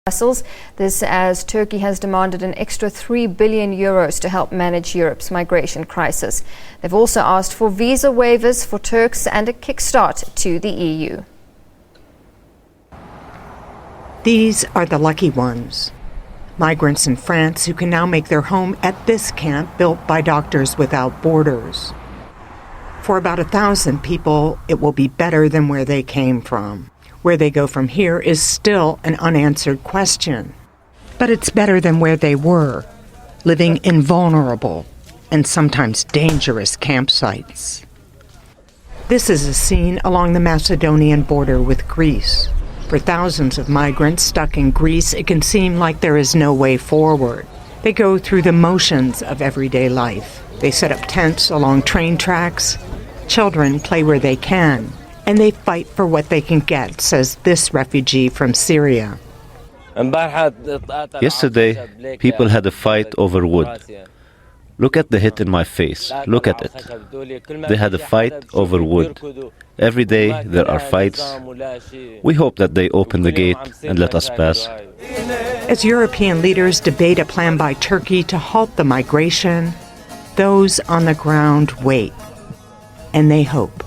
Brussels. This as Turkey has demanded an extra €3 billion to help manage Europe's migration crisis. They've also asked for visa waivers for Turks and a kickstart to the EU. These are the lucky ones. Migrants in France who can now make their home at this camp built by Doctors Without Borders. For about 1,000 people, it will be better than where they came from. Where they go from here is still an unanswered question. But it's better than where they were, living in vulnerable and sometimes dangerous campsites. This is a scene along the Macedonian border with Greece. For thousands of migrants stuck in Greece, it can seem like there is no way forward. They go through the motions of everyday life. They set up tents along train tracks. Children play where they can. And they fight for what they can get, says this refugee from Syria. Yesterday, people had a fight over wood. Look at the hit in my face. Look at it. They had a fight over wood. Every day there are fights. We hope that they open the gate and let us pass. As European leaders debate a plan by Turkey to halt the migration, those on the ground wait. And they hope.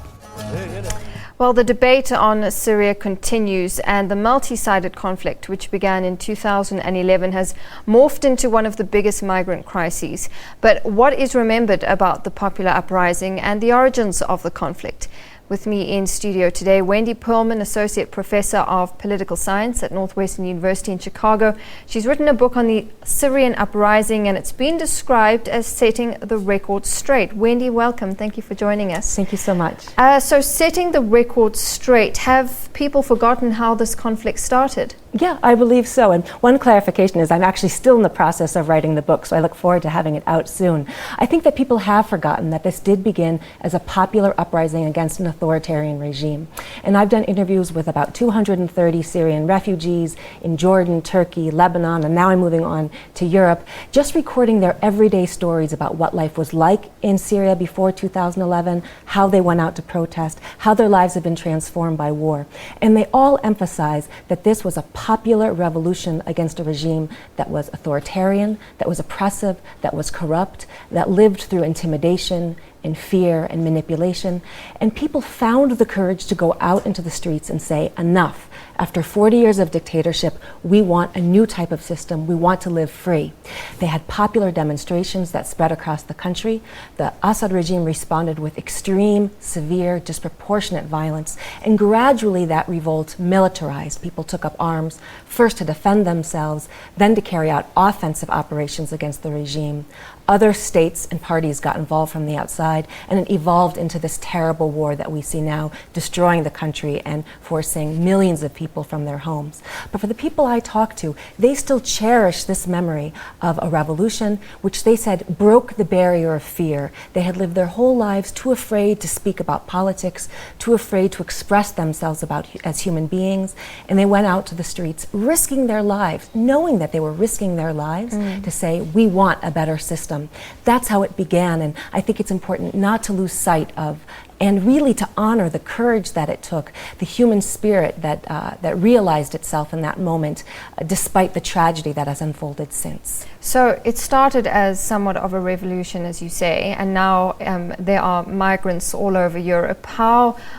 Well, the debate on Syria continues, and the multi-sided conflict, which began in 2011, has morphed into one of the biggest migrant crises. But what is remembered about the popular uprising and the origins of the conflict? With me in studio today, Wendy Pearlman, Associate Professor of Political Science at Northwestern University in Chicago. She's written a book on the Syrian uprising, and it's been described as setting the record straight. Wendy, welcome. Thank you for joining us. Thank you so much. So setting the record straight, have people forgotten how this conflict started? Yeah, I believe so. And one clarification is I'm actually still in the process of writing the book, so I look forward to having it out soon. I think that people have forgotten that this did begin as a popular uprising against an authoritarian regime. And I've done interviews with about 230 Syrian refugees in Jordan, Turkey, Lebanon, and now I'm moving on to Europe, just recording their everyday stories about what life was like in Syria before 2011, how they went out to protest, how their lives have been transformed by war. And they all emphasize that this was a popular revolution against a regime that was authoritarian, that was oppressive, that was corrupt, that lived through intimidation and fear and manipulation. And people found the courage to go out into the streets and say, enough. After 40 years of dictatorship, we want a new type of system. We want to live free. They had popular demonstrations that spread across the country. The Assad regime responded with extreme, severe, disproportionate violence. And gradually that revolt militarized. People took up arms, first to defend themselves, then to carry out offensive operations against the regime. Other states and parties got involved from the outside, and it evolved into this terrible war that we see now, destroying the country and forcing millions of people from their homes. But for the people I talk to, they still cherish this memory of a revolution which they said broke the barrier of fear. They had lived their whole lives too afraid to speak about politics, too afraid to express themselves as human beings, and they went out to the streets risking their lives, knowing that they were risking their lives to say, we want a better system. That's how it began, and I think it's important not to lose sight of and really to honor the courage that it took, the human spirit that realized itself in that moment, despite the tragedy that has unfolded since. So it started as somewhat of a revolution, as you say, and now there are migrants all over Europe.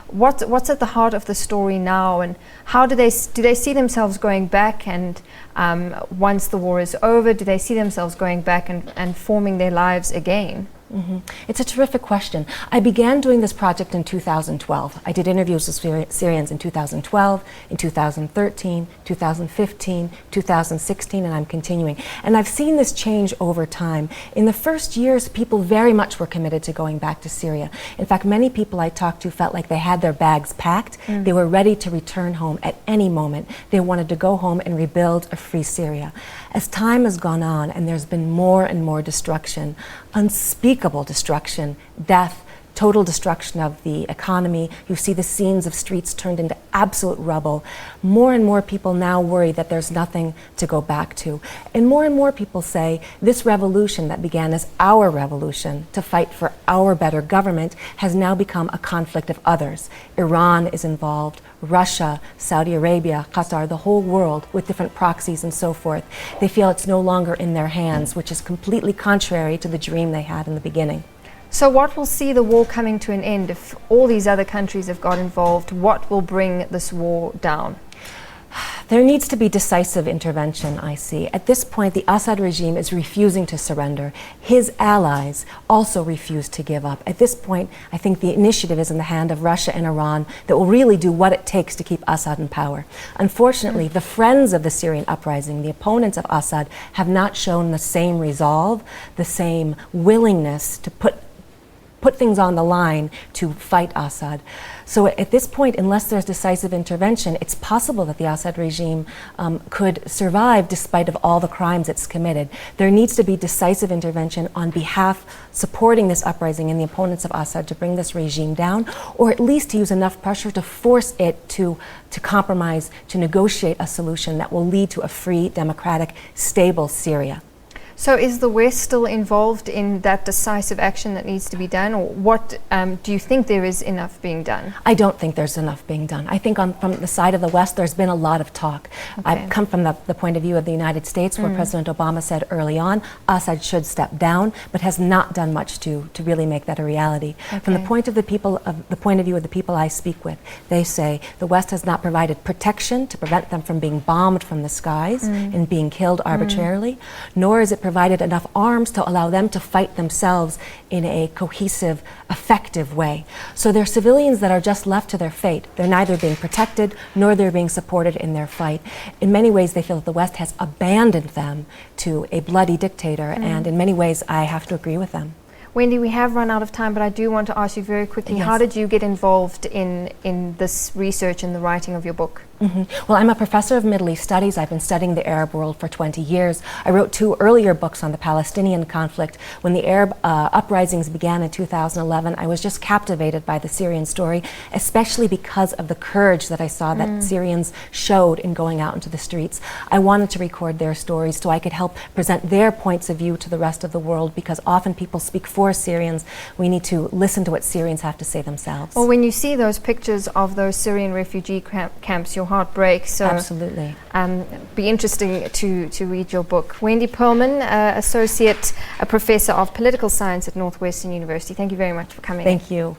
What's at the heart of the story now, and how do they see themselves going back? And once the war is over, do they see themselves going back and forming their lives again? Mm-hmm. It's a terrific question. I began doing this project in 2012. I did interviews with Syrians in 2012, in 2013, 2015, 2016, and I'm continuing. And I've seen this change over time. In the first years, people very much were committed to going back to Syria. In fact, many people I talked to felt like they had their bags packed. They were ready to return home at any moment. They wanted to go home and rebuild a free Syria. As time has gone on and there's been more and more destruction, unspeakable destruction, death, total destruction of the economy. You see the scenes of streets turned into absolute rubble. More and more people now worry that there's nothing to go back to. And more people say this revolution that began as our revolution to fight for our better government has now become a conflict of others. Iran is involved, Russia, Saudi Arabia, Qatar, the whole world with different proxies and so forth. They feel it's no longer in their hands, which is completely contrary to the dream they had in the beginning. So what will see the war coming to an end? If all these other countries have got involved, what will bring this war down? There needs to be decisive intervention, I see. At this point, the Assad regime is refusing to surrender. His allies also refuse to give up. At this point, I think the initiative is in the hand of Russia and Iran that will really do what it takes to keep Assad in power. Unfortunately, the friends of the Syrian uprising, the opponents of Assad, have not shown the same resolve, the same willingness to put things on the line to fight Assad. So at this point, unless there's decisive intervention, it's possible that the Assad regime could survive despite of all the crimes it's committed. There needs to be decisive intervention on behalf supporting this uprising and the opponents of Assad to bring this regime down, or at least to use enough pressure to force it to compromise, to negotiate a solution that will lead to a free, democratic, stable Syria. So is the West still involved in that decisive action that needs to be done, or what do you think there is enough being done? I don't think there's enough being done. I think from the side of the West, there's been a lot of talk. Okay. I've come from the point of view of the United States, where President Obama said early on, Assad should step down, but has not done much to really make that a reality. Okay. From the point of view of the people I speak with, they say the West has not provided protection to prevent them from being bombed from the skies and being killed arbitrarily, nor is it provided enough arms to allow them to fight themselves in a cohesive, effective way. So they're civilians that are just left to their fate. They're neither being protected nor they're being supported in their fight. In many ways, they feel that the West has abandoned them to a bloody dictator, and in many ways, I have to agree with them. Wendy, we have run out of time, but I do want to ask you very quickly, Yes. how did you get involved in this research and the writing of your book? Well, I'm a professor of Middle East Studies. I've been studying the Arab world for 20 years. I wrote 2 earlier books on the Palestinian conflict. When the Arab uprisings began in 2011, I was just captivated by the Syrian story, especially because of the courage that I saw that Syrians showed in going out into the streets. I wanted to record their stories so I could help present their points of view to the rest of the world, because often people speak for Syrians. We need to listen to what Syrians have to say themselves. Well, when you see those pictures of those Syrian refugee camps, your heart breaks. So absolutely. Be interesting to read your book. Wendy Pearlman, Associate Professor of Political Science at Northwestern University. Thank you very much for coming. Thank you.